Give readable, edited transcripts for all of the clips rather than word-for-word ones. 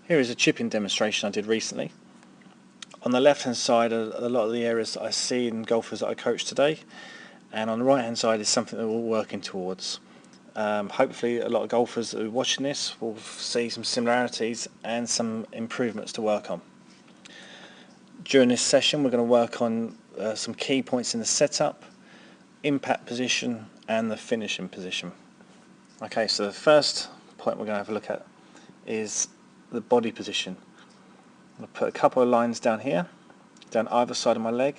Here is a chipping demonstration I did recently. On the left hand side are a lot of the areas that I see in golfers that I coach today, and on the right hand side is something that we're all working towards. Hopefully a lot of golfers that are watching this will see some similarities and some improvements to work on. During this session we're going to work on some key points in the setup, impact position and the finishing position. Okay, so the first point we're going to have a look at is the body position. I'm going to put a couple of lines down here, down either side of my leg,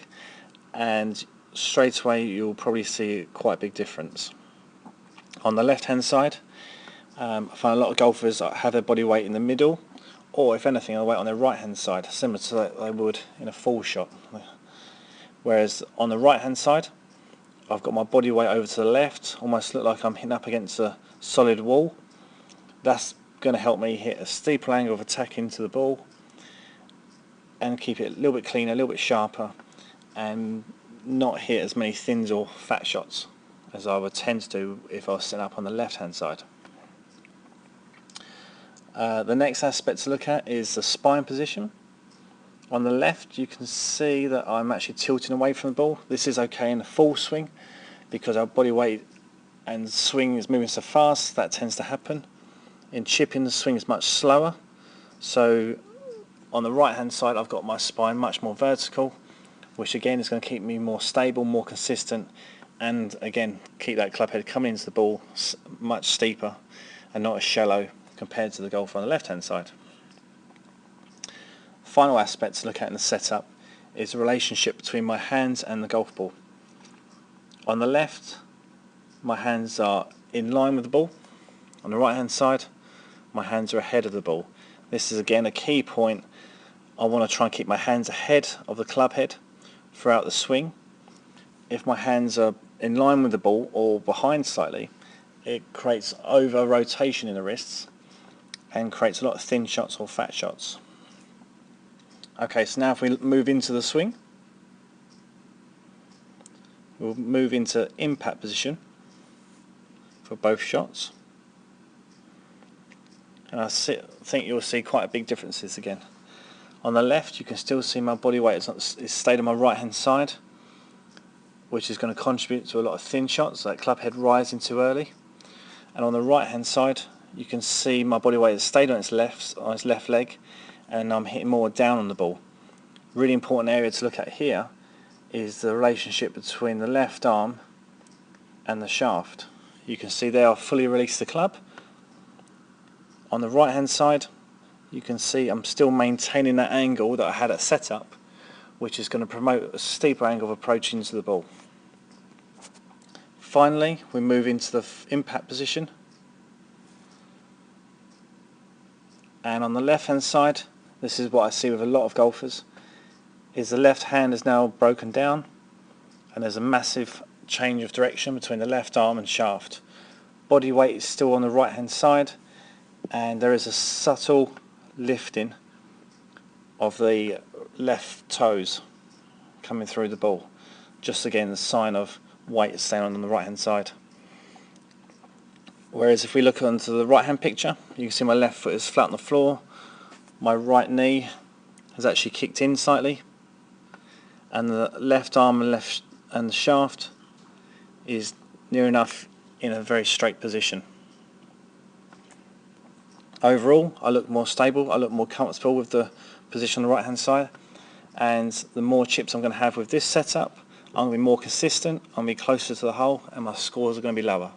and straight away you'll probably see quite a big difference. On the left hand side, I find a lot of golfers have their body weight in the middle, or if anything, the weight on their right hand side, similar to that they would in a full shot. Whereas on the right hand side, I've got my body weight over to the left, almost look like I'm hitting up against a solid wall. That's going to help me hit a steeper angle of attack into the ball and keep it a little bit cleaner, a little bit sharper, and not hit as many thins or fat shots as I would tend to do if I was set up on the left hand side. The next aspect to look at is the spine position. On the left you can see that I'm actually tilting away from the ball. This is okay in a full swing because our body weight and swing is moving so fast, that tends to happen. In chipping the swing is much slower, so on the right hand side I've got my spine much more vertical, which again is going to keep me more stable, more consistent, and again keep that club head coming into the ball much steeper and not as shallow compared to the golfer on the left hand side. Final aspect to look at in the setup is the relationship between my hands and the golf ball. On the left my hands are in line with the ball. On the right hand side my hands are ahead of the ball. This is again a key point. I want to try and keep my hands ahead of the club head throughout the swing. If my hands are in line with the ball or behind slightly, it creates over rotation in the wrists and creates a lot of thin shots or fat shots. Okay, so now if we move into the swing, we'll move into impact position for both shots. And I think you'll see quite big differences again. On the left you can still see my body weight is stayed on my right hand side, which is going to contribute to a lot of thin shots, like club head rising too early. And on the right hand side you can see my body weight has stayed on its left leg, and I'm hitting more down on the ball. Really important area to look at here is the relationship between the left arm and the shaft. You can see there I've fully released the club. On the right hand side you can see I'm still maintaining that angle that I had at setup, which is going to promote a steeper angle of approach into the ball. Finally we move into the impact position, and on the left hand side, this is what I see with a lot of golfers, is the left hand is now broken down and there's a massive change of direction between the left arm and shaft. Body weight is still on the right hand side, and there is a subtle lifting of the left toes coming through the ball. Just again the sign of weight staying on the right hand side. Whereas if we look onto the right hand picture, you can see my left foot is flat on the floor, my right knee has actually kicked in slightly, and the left arm and the shaft is near enough in a very straight position. Overall I look more stable, I look more comfortable with the position on the right hand side, and the more chips I'm going to have with this setup, I'm going to be more consistent, I'm going to be closer to the hole, and my scores are going to be lower.